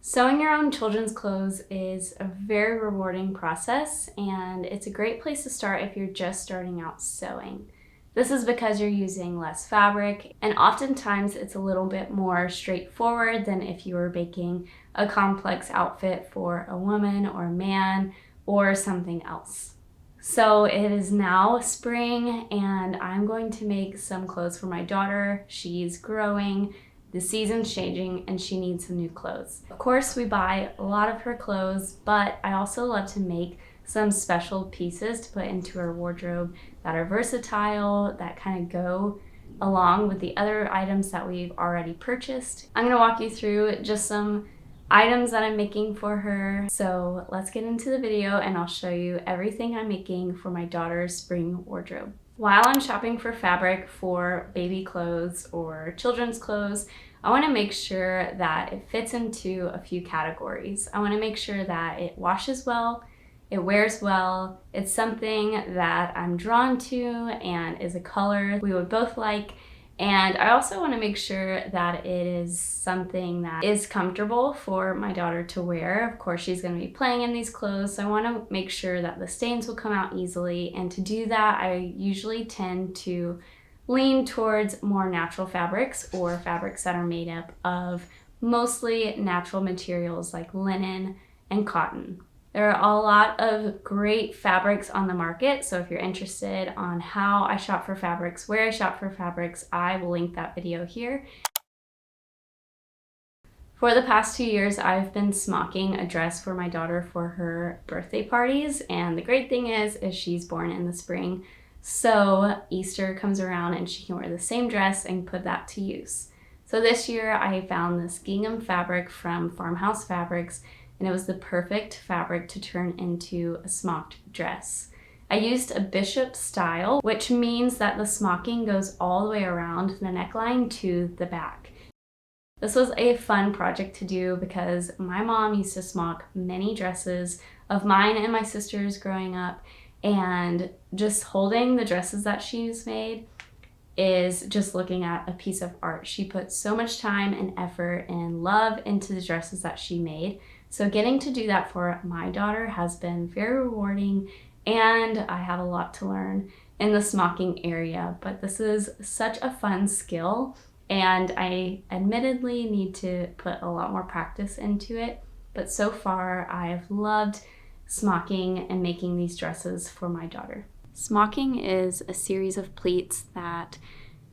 Sewing your own children's clothes is a very rewarding process, and it's a great place to start if you're just starting out sewing. This is because you're using less fabric, and oftentimes it's a little bit more straightforward than if you were making a complex outfit for a woman or a man or something else. So it is now spring, and I'm going to make some clothes for my daughter. She's growing. The season's changing and she needs some new clothes. Of course, we buy a lot of her clothes, but I also love to make some special pieces to put into her wardrobe that are versatile, that kind of go along with the other items that we've already purchased. I'm gonna walk you through just some items that I'm making for her. So let's get into the video and I'll show you everything I'm making for my daughter's spring wardrobe. While I'm shopping for fabric for baby clothes or children's clothes, I want to make sure that it fits into a few categories. I want to make sure that it washes well, it wears well, it's something that I'm drawn to and is a color we would both like. And I also want to make sure that it is something that is comfortable for my daughter to wear. Of course, she's going to be playing in these clothes, so I want to make sure that the stains will come out easily. And to do that, I usually tend to lean towards more natural fabrics or fabrics that are made up of mostly natural materials like linen and cotton. There are a lot of great fabrics on the market, so if you're interested on how I shop for fabrics, where I shop for fabrics, I will link that video here. For the past 2 years, I've been smocking a dress for my daughter for her birthday parties, and the great thing is she's born in the spring, so Easter comes around and she can wear the same dress and put that to use. So this year I found this gingham fabric from Farmhouse Fabrics, and it was the perfect fabric to turn into a smocked dress. I used a bishop style, which means that the smocking goes all the way around the neckline to the back. This was a fun project to do because my mom used to smock many dresses of mine and my sister's growing up, and just holding the dresses that she's made is just looking at a piece of art. She put so much time and effort and love into the dresses that she made. So getting to do that for my daughter has been very rewarding, and I have a lot to learn in the smocking area, but this is such a fun skill, and I admittedly need to put a lot more practice into it, but so far I've loved smocking and making these dresses for my daughter. Smocking is a series of pleats that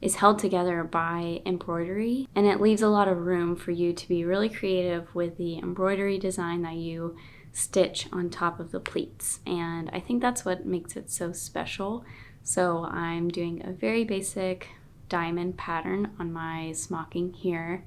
is held together by embroidery, and it leaves a lot of room for you to be really creative with the embroidery design that you stitch on top of the pleats, and I think that's what makes it so special. So I'm doing a very basic diamond pattern on my smocking here,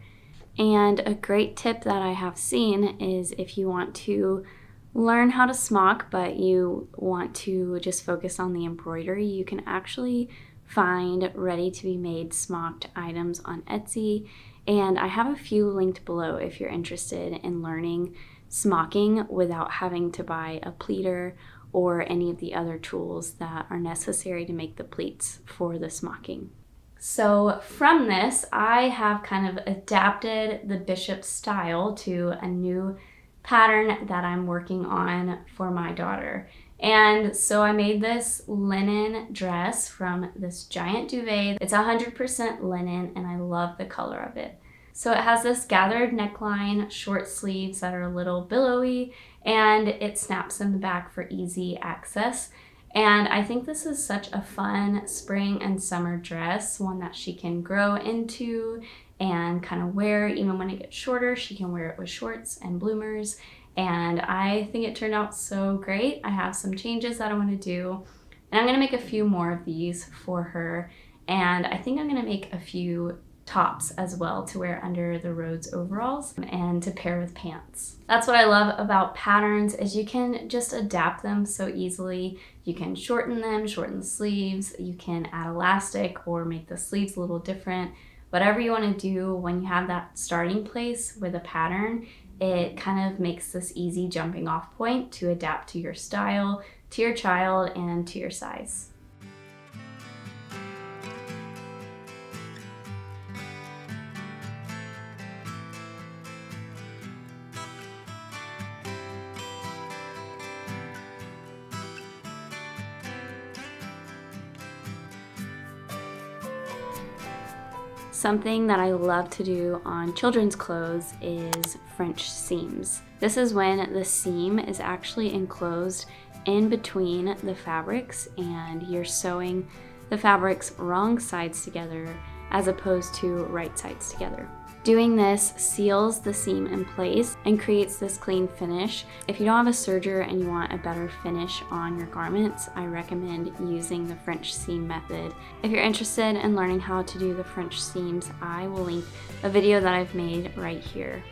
and a great tip that I have seen is if you want to learn how to smock but you want to just focus on the embroidery, you can actually find ready-to-be-made smocked items on Etsy, and I have a few linked below if you're interested in learning smocking without having to buy a pleater or any of the other tools that are necessary to make the pleats for the smocking. So from this, I have kind of adapted the bishop style to a new pattern that I'm working on for my daughter. And so I made this linen dress from this giant duvet. It's 100% linen, and I love the color of it. So it has this gathered neckline, short sleeves that are a little billowy, and it snaps in the back for easy access. And I think this is such a fun spring and summer dress, one that she can grow into and kind of wear. Even when it gets shorter, she can wear it with shorts and bloomers. And I think it turned out so great. I have some changes that I want to do, and I'm going to make a few more of these for her. And I think I'm going to make a few tops as well to wear under the Rhodes overalls and to pair with pants. That's what I love about patterns, is you can just adapt them so easily. You can shorten them, shorten the sleeves, you can add elastic or make the sleeves a little different. Whatever you want to do, when you have that starting place with a pattern, it kind of makes this easy jumping off point to adapt to your style, to your child, and to your size. Something that I love to do on children's clothes is French seams. This is when the seam is actually enclosed in between the fabrics and you're sewing the fabrics wrong sides together as opposed to right sides together. Doing this seals the seam in place and creates this clean finish. If you don't have a serger and you want a better finish on your garments, I recommend using the French seam method. If you're interested in learning how to do the French seams, I will link a video that I've made right here.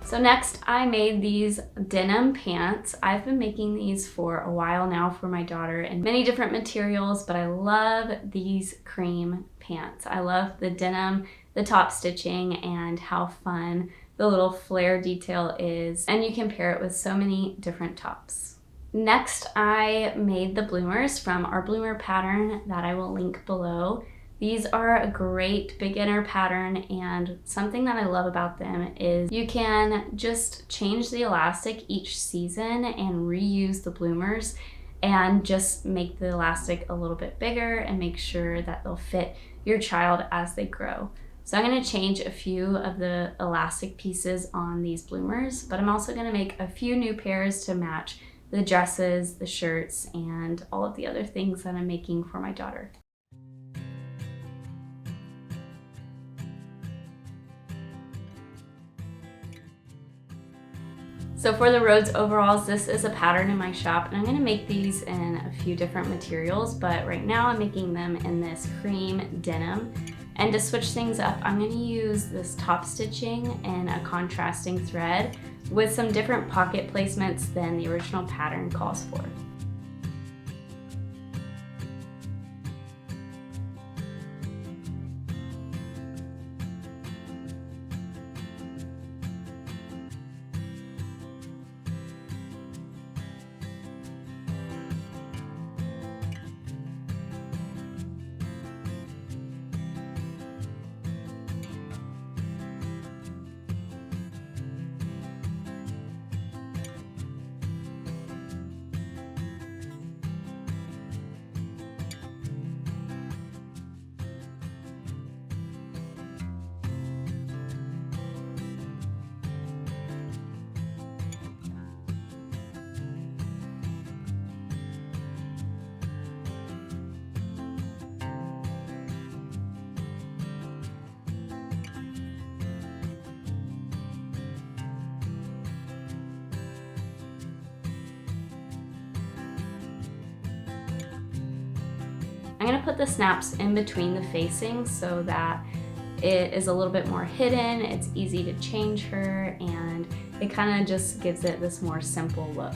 So next I made these denim pants. I've been making these for a while now for my daughter in many different materials, but I love these cream pants. I love the denim, the top stitching, and how fun the little flare detail is, and you can pair it with so many different tops. Next, I made the bloomers from our bloomer pattern that I will link below. These are a great beginner pattern, and something that I love about them is you can just change the elastic each season and reuse the bloomers and just make the elastic a little bit bigger and make sure that they'll fit your child as they grow. So I'm going to change a few of the elastic pieces on these bloomers, but I'm also going to make a few new pairs to match the dresses, the shirts, and all of the other things that I'm making for my daughter. So for the Rhodes overalls, this is a pattern in my shop, and I'm going to make these in a few different materials, but right now I'm making them in this cream denim. And to switch things up, I'm going to use this top stitching and a contrasting thread with some different pocket placements than the original pattern calls for. I'm going to put the snaps in between the facings so that it is a little bit more hidden, it's easy to change her, and it kind of just gives it this more simple look.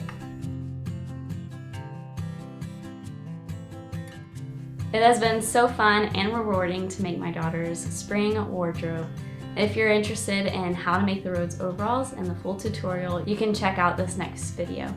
It has been so fun and rewarding to make my daughter's spring wardrobe. If you're interested in how to make the Rhodes overalls and the full tutorial, you can check out this next video.